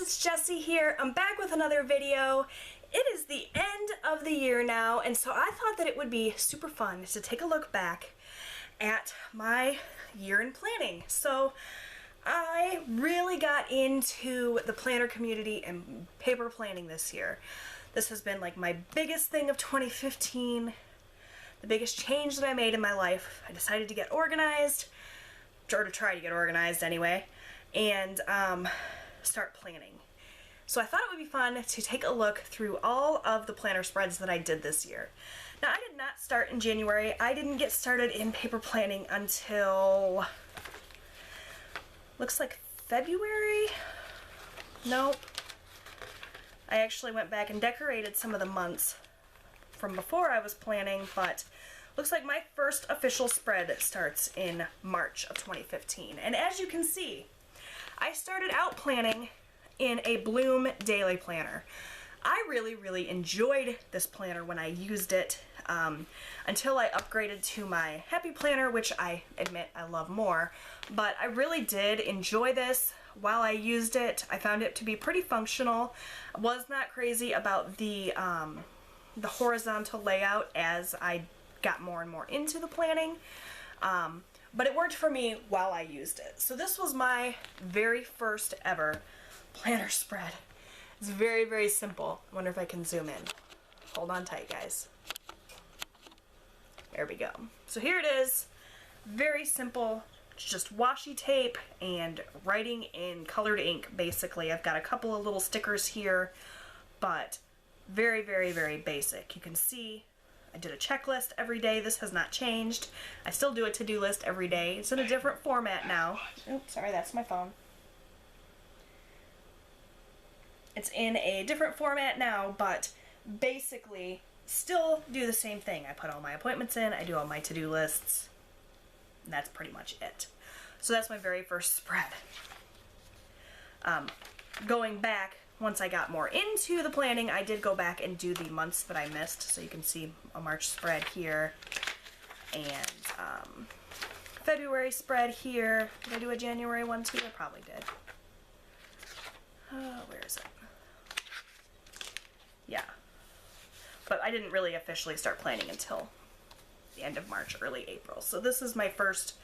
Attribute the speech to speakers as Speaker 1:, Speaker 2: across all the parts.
Speaker 1: it's Jessie here. I'm back with another video. It is the end of the year now, and so I thought that it would be super fun to take a look back at my year in planning. So I really got into the planner community and paper planning this year. This has been like my biggest thing of 2015, the biggest change that I made in my life. I decided to get organized, or to try to get organized anyway, and start planning. So I thought it would be fun to take a look through all of the planner spreads that I did this year. Now, I did not start in January. I didn't get started in paper planning until, looks like February? Nope. I actually went back and decorated some of the months from before I was planning, but looks like my first official spread starts in March of 2015. And as you can see, I started out planning in a Bloom daily planner. I really enjoyed this planner when I used it until I upgraded to my Happy Planner, which I admit I love more. But I really did enjoy this while I used it. I found it to be pretty functional. I was not crazy about the horizontal layout as I got more and more into the planning. But it worked for me while I used it. So this was my very first ever planner spread. It's very simple. I wonder if I can zoom in. Hold on tight, guys. There we go. So here it is. Very simple. It's just washi tape and writing in colored ink, basically. I've got a couple of little stickers here, but very basic. You can see I did a checklist every day. This has not changed. I still do a to-do list every day. It's in a different format now. Oops, sorry, that's my phone. It's in a different format now, but basically still do the same thing. I put all my appointments in, I do all my to-do lists, and that's pretty much it. So that's my very first spread. Going back, once I got more into the planning, I did go back and do the months that I missed. So you can see a March spread here and February spread here. Did I do a January one too? I probably did. Where is it? Yeah. But I didn't really officially start planning until the end of March, early April. So this is my first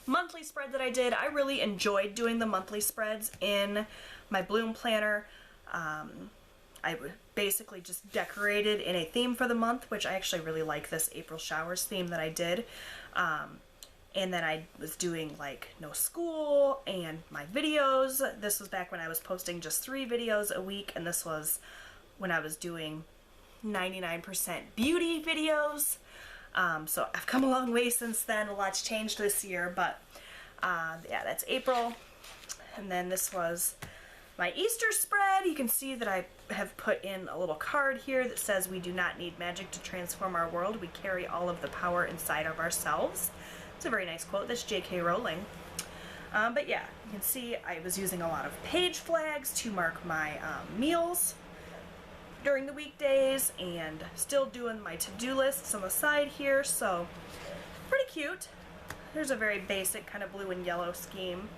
Speaker 1: monthly spread that I did. I really enjoyed doing the monthly spreads in my Bloom planner. I basically just decorated in a theme for the month, which I actually really like this April showers theme that I did. And then I was doing like no school and my videos. This was back when I was posting just 3 videos a week, and this was when I was doing 99% beauty videos. So I've come a long way since then. A lot's changed this year, but yeah, that's April. And then this was my Easter spread. You can see that I have put in a little card here that says, "We do not need magic to transform our world. We carry all of the power inside of ourselves." It's a very nice quote. That's J.K. Rowling. But yeah, you can see I was using a lot of page flags to mark my meals during the weekdays, and still doing my to-do lists on the side here, so pretty cute. There's a very basic kind of blue and yellow scheme.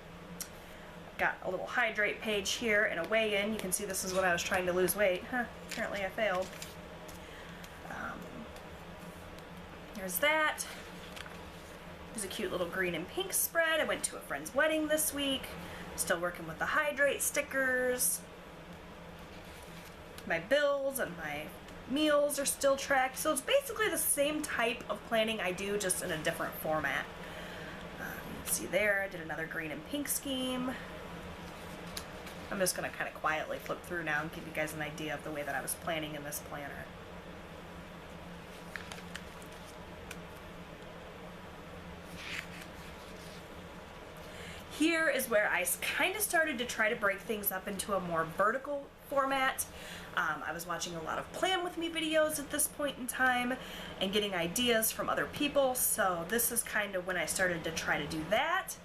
Speaker 1: Got a little hydrate page here and a weigh-in. You can see this is when I was trying to lose weight. Apparently I failed. There's that. There's a cute little green and pink spread. I went to a friend's wedding this week. Still working with the hydrate stickers. My bills and my meals are still tracked. So it's basically the same type of planning I do, just in a different format. You can see there, I did another green and pink scheme. I'm just going to kind of quietly flip through now and give you guys an idea of the way that I was planning in this planner. Here is where I kind of started to try to break things up into a more vertical format. I was watching a lot of Plan With Me videos at this point in time and getting ideas from other people, so this is kind of when I started to try to do that,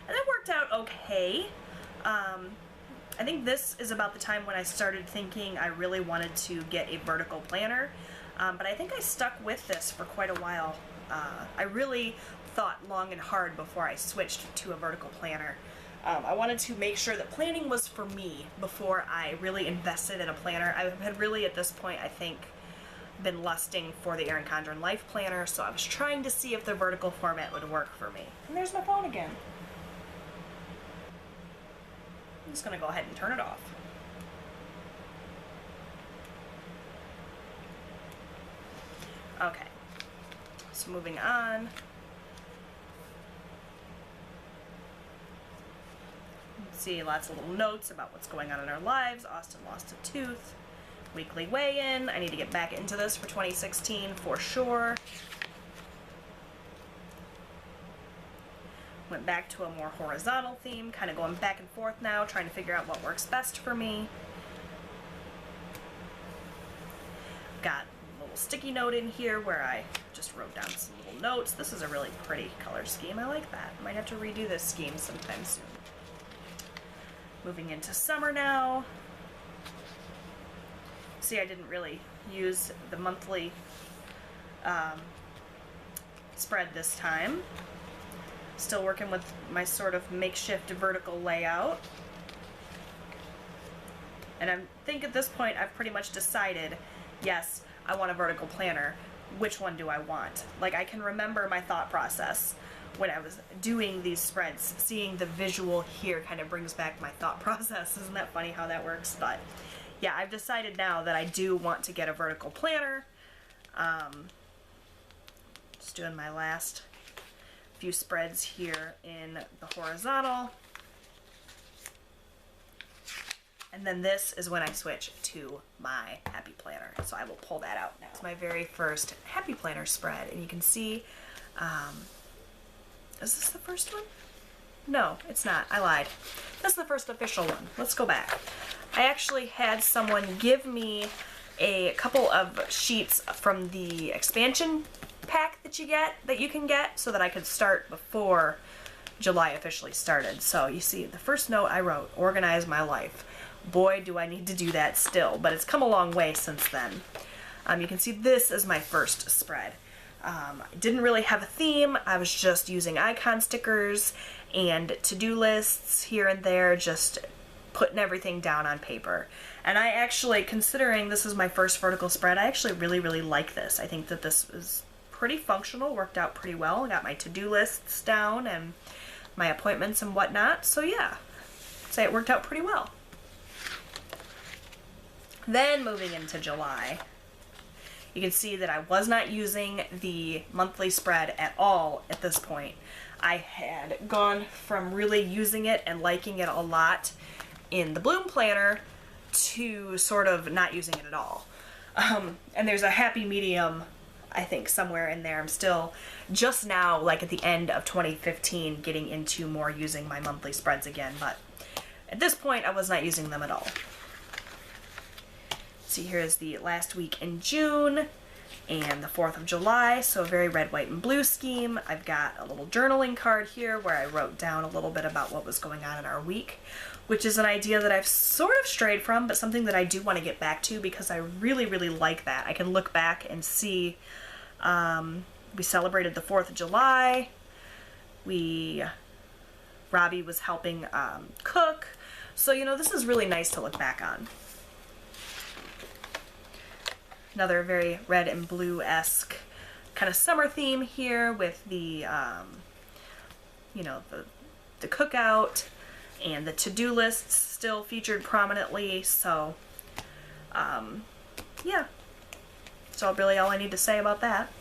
Speaker 1: and it worked out okay. I think this is about the time when I started thinking I really wanted to get a vertical planner, but I think I stuck with this for quite a while. I really thought long and hard before I switched to a vertical planner. I wanted to make sure that planning was for me before I really invested in a planner. I had really, at this point, I think, been lusting for the Erin Condren Life Planner, so I was trying to see if the vertical format would work for me. And there's my phone again. I'm just gonna go ahead and turn it off. Okay, so moving on. See lots of little notes about what's going on in our lives. Austin lost a tooth. Weekly weigh-in. I need to get back into this for 2016 for sure. Went back to a more horizontal theme, kind of going back and forth now, trying to figure out what works best for me. Got a little sticky note in here where I just wrote down some little notes. This is a really pretty color scheme. I like that. Might have to redo this scheme sometime soon. Moving into summer now. See, I didn't really use the monthly spread this time. Still working with my sort of makeshift vertical layout. And I think at this point I've pretty much decided, yes, I want a vertical planner. Which one do I want? Like, I can remember my thought process when I was doing these spreads. Seeing the visual here kind of brings back my thought process. Isn't that funny how that works? But yeah, I've decided now that I do want to get a vertical planner. Just doing my last few spreads here in the horizontal. And then this is when I switch to my Happy Planner. So I will pull that out now. It's my very first Happy Planner spread. And you can see, is this the first one? No, it's not. I lied. This is the first official one. Let's go back. I actually had someone give me a couple of sheets from the expansion pack that you can get so that I could start before July officially started. So you see, the first note I wrote, organize my life. Boy, do I need to do that still, but it's come a long way since then. You can see this is my first spread. I didn't really have a theme. I was just using icon stickers and to-do lists here and there, just putting everything down on paper. And I actually, considering this is my first vertical spread, I actually really, really like this. I think that this is pretty functional, worked out pretty well. I got my to-do lists down and my appointments and whatnot. So yeah, I'd say it worked out pretty well. Then moving into July, you can see that I was not using the monthly spread at all at this point. I had gone from really using it and liking it a lot in the Bloom Planner to sort of not using it at all. And there's a happy medium, I think, somewhere in there. I'm still just now, like at the end of 2015, getting into more using my monthly spreads again, but at this point I was not using them at all. See, here's the last week in June and the 4th of July, so a very red, white, and blue scheme. I've got a little journaling card here where I wrote down a little bit about what was going on in our week, which is an idea that I've sort of strayed from, but something that I do want to get back to because I really, really like that. I can look back and see we celebrated the 4th of July. Robbie was helping cook. So, you know, this is really nice to look back on. Another very red and blue-esque kind of summer theme here with the, you know, the cookout and the to-do lists still featured prominently. So, yeah. That's really all I need to say about that.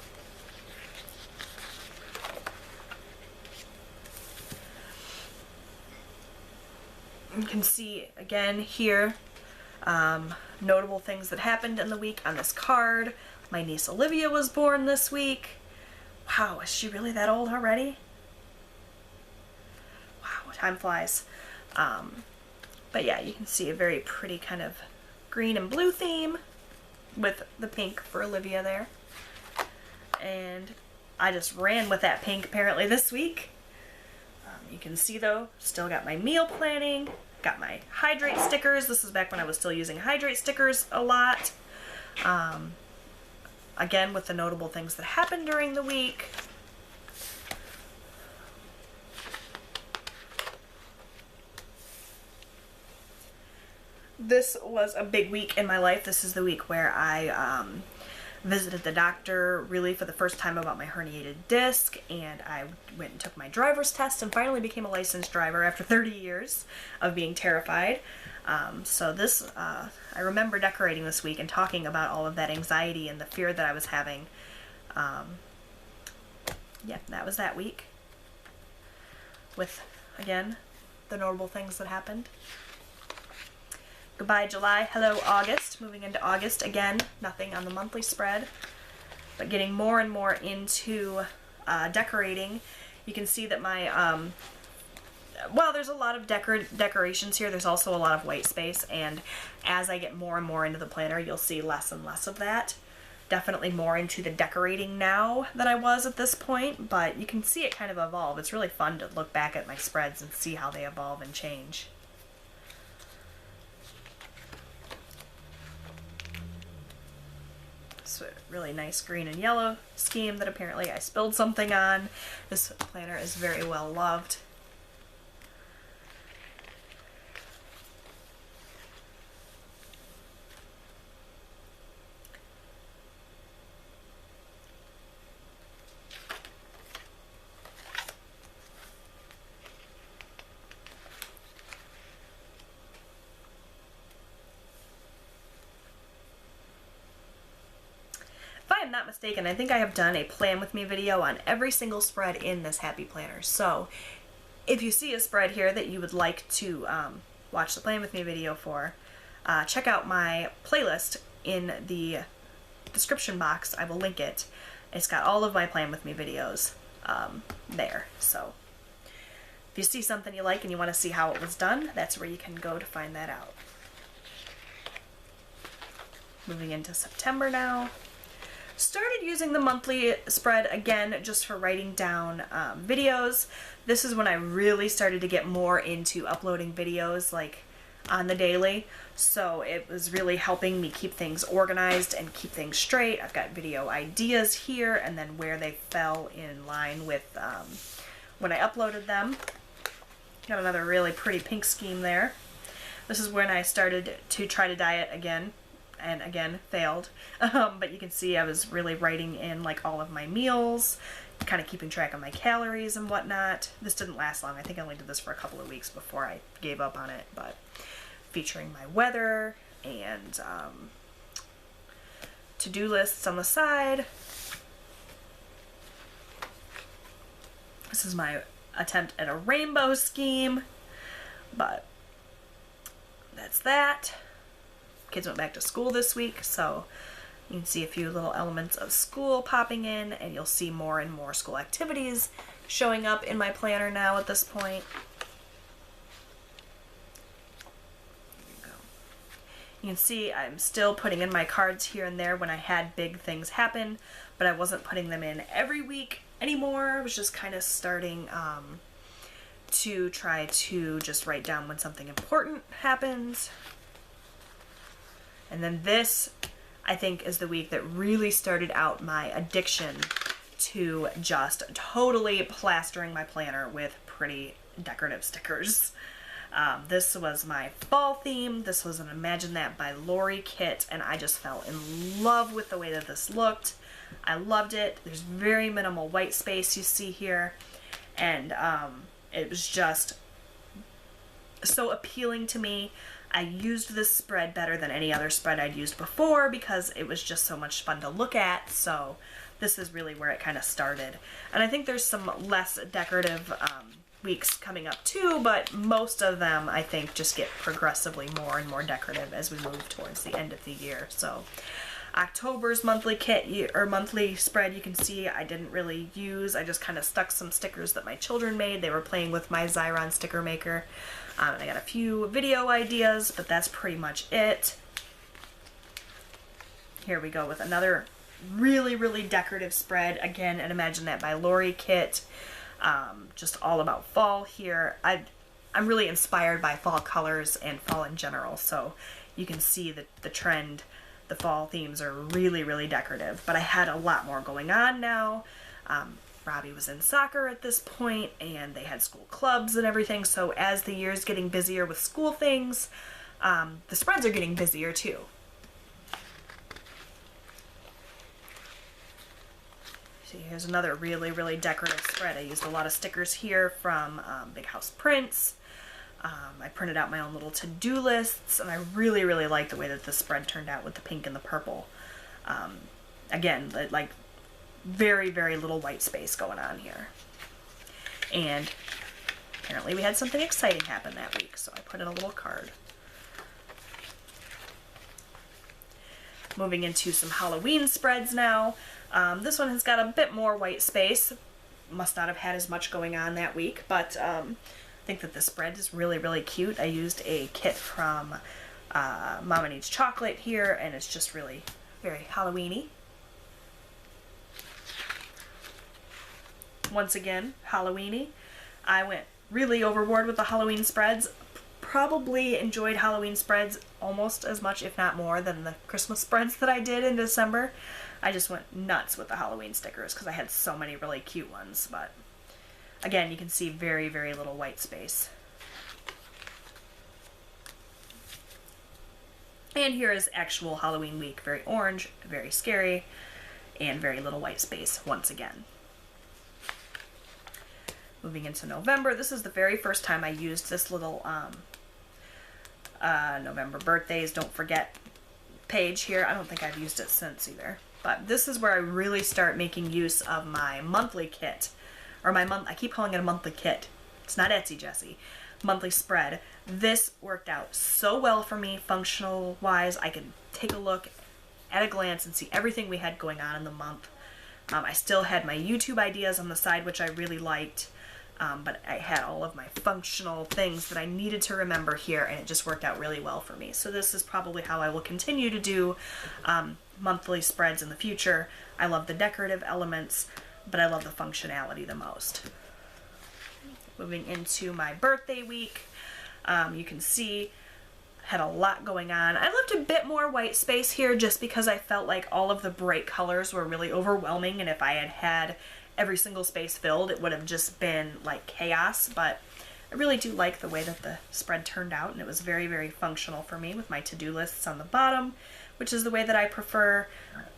Speaker 1: You can see again here notable things that happened in the week on this card. My niece Olivia was born this week. Wow, is she really that old already? Wow, time flies. But yeah, you can see a very pretty kind of green and blue theme with the pink for Olivia there. And I just ran with that pink apparently this week. You can see though, still got my meal planning, got my hydrate stickers. This is back when I was still using hydrate stickers a lot. Again, with the notable things that happened during the week. this was a big week in my life. This is the week where I visited the doctor really for the first time about my herniated disc, and I went and took my driver's test and finally became a licensed driver after 30 years of being terrified. So this, I remember decorating this week and talking about all of that anxiety and the fear that I was having. Yeah, that was that week. With, again, the notable things that happened. Goodbye July, hello August. Moving into August, again, nothing on the monthly spread, but getting more and more into decorating. You can see that my, well, there's a lot of decorations here. There's also a lot of white space, and as I get more and more into the planner, you'll see less and less of that. Definitely more into the decorating now than I was at this point, but you can see it kind of evolve. It's really fun to look back at my spreads and see how they evolve and change. So really nice green and yellow scheme that apparently I spilled something on. This planner is very well loved. If I am not mistaken, I think I have done a plan with me video on every single spread in this happy planner. So if you see a spread here that you would like to watch the plan with me video for, check out my playlist in the description box. I will link it. It's got all of my plan with me videos there. So if you see something you like and you want to see how it was done, that's where you can go to find that out. Moving into September now. Started using the monthly spread again just for writing down videos. This is when I really started to get more into uploading videos like on the daily, so it was really helping me keep things organized and keep things straight. I've got video ideas here and then where they fell in line with when I uploaded them. Got another really pretty pink scheme there. This is when I started to try to diet again, and again failed, but you can see I was really writing in like all of my meals, kind of keeping track of my calories and whatnot. This didn't last long. I think I only did this for a couple of weeks before I gave up on it, but featuring my weather and to-do lists on the side. This is my attempt at a rainbow scheme, but that's that. Kids went back to school this week, so you can see a few little elements of school popping in, and you'll see more and more school activities showing up in my planner now at this point. There you go. You can see I'm still putting in my cards here and there when I had big things happen, but I wasn't putting them in every week anymore. I was just kind of starting to try to just write down when something important happens. And then this, I think, is the week that really started out my addiction to just totally plastering my planner with pretty decorative stickers. This was my fall theme. This was an Imagine That by Lori kit, and I just fell in love with the way that this looked. I loved it. There's very minimal white space you see here, and it was just so appealing to me. I used this spread better than any other spread I'd used before because it was just so much fun to look at, so this is really where it kind of started. And I think there's some less decorative weeks coming up too, but most of them I think just get progressively more and more decorative as we move towards the end of the year. So October's monthly kit or monthly spread, you can see I didn't really use. I just kind of stuck some stickers that my children made. They were playing with my Xyron sticker maker. And I got a few video ideas, but that's pretty much it. Here we go with another really, really decorative spread. Again, an Imagine That by Lori kit. Just all about fall here. I'm really inspired by fall colors and fall in general, so you can see that the trend. The fall themes are really, really decorative, but I had a lot more going on now. Robbie was in soccer at this point, and they had school clubs and everything, so as the year's getting busier with school things, the spreads are getting busier too. See, here's another really, really decorative spread. I used a lot of stickers here from Big House Prints. I printed out my own little to-do lists, and I really, really like the way that this spread turned out with the pink and the purple. Again, like very, very little white space going on here. And apparently we had something exciting happen that week, so I put in a little card. Moving into some Halloween spreads now. This one has got a bit more white space. Must not have had as much going on that week, but I think that the spread is really, really cute. I used a kit from Mama Needs Chocolate here, and it's just really very Halloween-y. Once again, Halloween-y. I went really overboard with the Halloween spreads. Probably enjoyed Halloween spreads almost as much, if not more, than the Christmas spreads that I did in December. I just went nuts with the Halloween stickers because I had so many really cute ones, but again, you can see very, very little white space. And here is actual Halloween week. Very orange, very scary, and very little white space once again. Moving into November, this is the very first time I used this little November birthdays, don't forget page here. I don't think I've used it since either. But this is where I really start making use of my monthly kit. Or I keep calling it a monthly kit. It's not Etsy, Jessie. Monthly spread. This worked out so well for me, functional wise. I could take a look at a glance and see everything we had going on in the month. I still had my YouTube ideas on the side, which I really liked. But I had all of my functional things that I needed to remember here, and it just worked out really well for me. So this is probably how I will continue to do monthly spreads in the future. I love the decorative elements, but I love the functionality the most. Moving into my birthday week, you can see I had a lot going on. I left a bit more white space here just because I felt like all of the bright colors were really overwhelming, and if I had had every single space filled, it would have just been like chaos. But I really do like the way that the spread turned out, and it was very, very functional for me with my to-do lists on the bottom, which is the way that I prefer,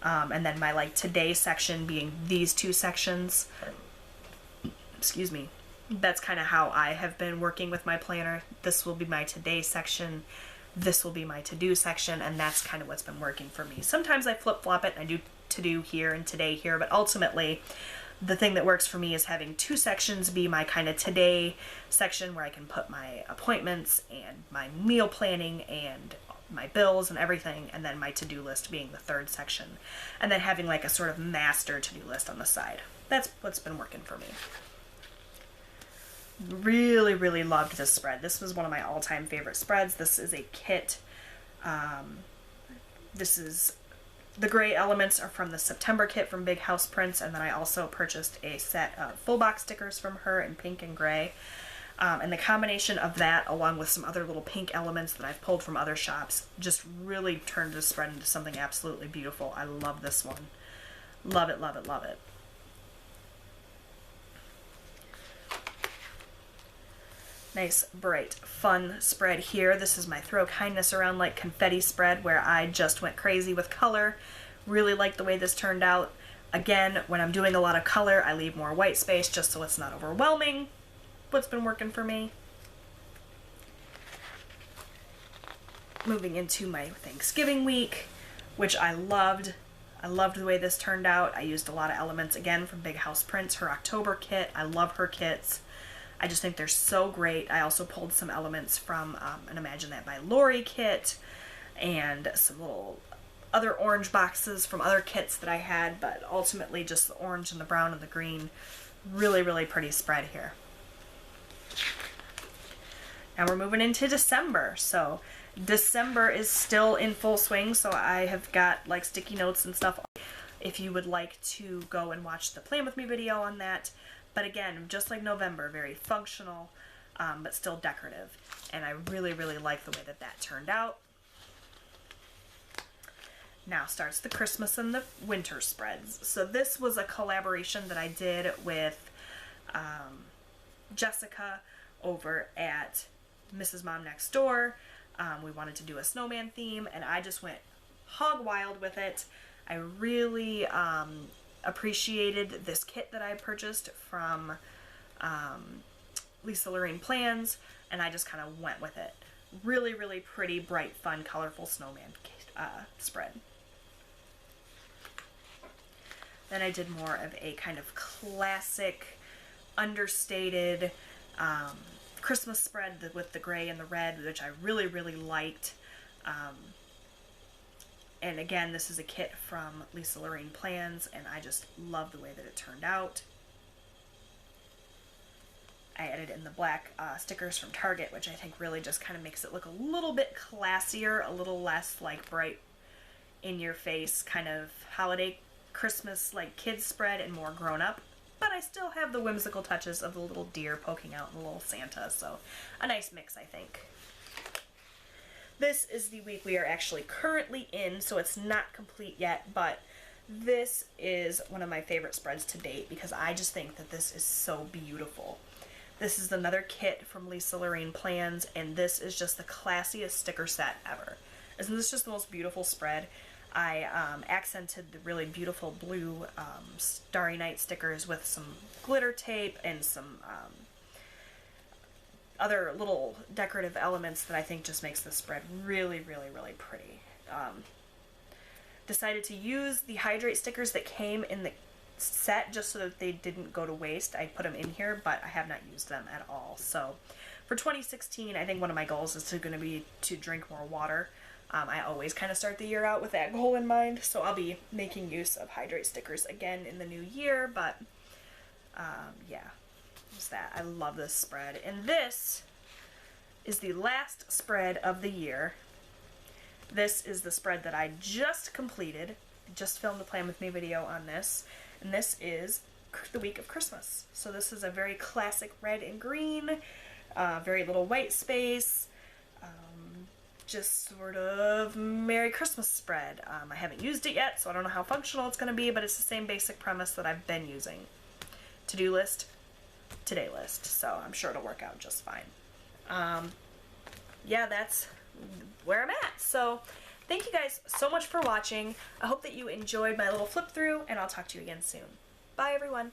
Speaker 1: and then my like today section being these two sections. Excuse me. That's kind of how I have been working with my planner. This will be my today section, this will be my to-do section, and that's kind of what's been working for me. Sometimes I flip-flop it and I do to-do here and today here, but ultimately the thing that works for me is having two sections be my kind of today section where I can put my appointments and my meal planning and my bills and everything, and then my to-do list being the third section, and then having like a sort of master to-do list on the side. That's what's been working for me. Really, really loved this spread. This was one of my all-time favorite spreads. This is a kit. This is the gray elements are from the September kit from Big House Prints, and then I also purchased a set of full box stickers from her in pink and gray. And the combination of that, along with some other little pink elements that I've pulled from other shops, just really turned this spread into something absolutely beautiful. I love this one. Love it, love it, love it. Nice, bright, fun spread here. This is my Throw Kindness Around Like Confetti spread, where I just went crazy with color. Really like the way this turned out. Again, when I'm doing a lot of color, I leave more white space just so it's not overwhelming. What's been working for me. Moving into my Thanksgiving week, which I loved. I loved the way this turned out. I used a lot of elements, again, from Big House Prints, her October kit. I love her kits. I just think they're so great. I also pulled some elements from an Imagine That by Lori kit and some little other orange boxes from other kits that I had, but ultimately just the orange and the brown and the green. Really, really pretty spread here. Now we're moving into December. So December is still in full swing, so I have got like sticky notes and stuff if you would like to go and watch the Plan With Me video on that. But again, just like November, very functional, but still decorative. And I really, really like the way that that turned out. Now starts the Christmas and the winter spreads. So this was a collaboration that I did with Jessica over at Mrs. Mom Next Door. We wanted to do a snowman theme, and I just went hog wild with it. I really appreciated this kit that I purchased from Lisa Lorraine Plans, and I just kind of went with it. Really, really pretty, bright, fun, colorful snowman spread. Then I did more of a kind of classic, understated Christmas spread with the gray and the red, which I really, really liked. And again, this is a kit from Lisa Lorraine Plans, and I just love the way that it turned out. I added in the black stickers from Target, which I think really just kind of makes it look a little bit classier, a little less like bright in your face kind of holiday Christmas like kids spread and more grown up. But I still have the whimsical touches of the little deer poking out and the little Santa, so a nice mix, I think. This is the week we are actually currently in, so it's not complete yet, but this is one of my favorite spreads to date because I just think that this is so beautiful. This is another kit from Lisa Lorraine Plans, and this is just the classiest sticker set ever. Isn't this just the most beautiful spread? I accented the really beautiful blue Starry Night stickers with some glitter tape and some other little decorative elements that I think just makes this spread really, really, really pretty. Decided to use the hydrate stickers that came in the set just so that they didn't go to waste. I put them in here, but I have not used them at all. So for 2016, I think one of my goals is going to be to drink more water. I always kind of start the year out with that goal in mind, so I'll be making use of hydrate stickers again in the new year, but yeah, just that. I love this spread, and this is the last spread of the year. This is the spread that I just completed. I just filmed a Plan With Me video on this, and this is the week of Christmas. So this is a very classic red and green, very little white space, just sort of Merry Christmas spread. I haven't used it yet, so I don't know how functional it's going to be, but it's the same basic premise that I've been using. To-do list, today list, so I'm sure it'll work out just fine. Yeah, that's where I'm at. So thank you guys so much for watching. I hope that you enjoyed my little flip through, and I'll talk to you again soon. Bye, everyone.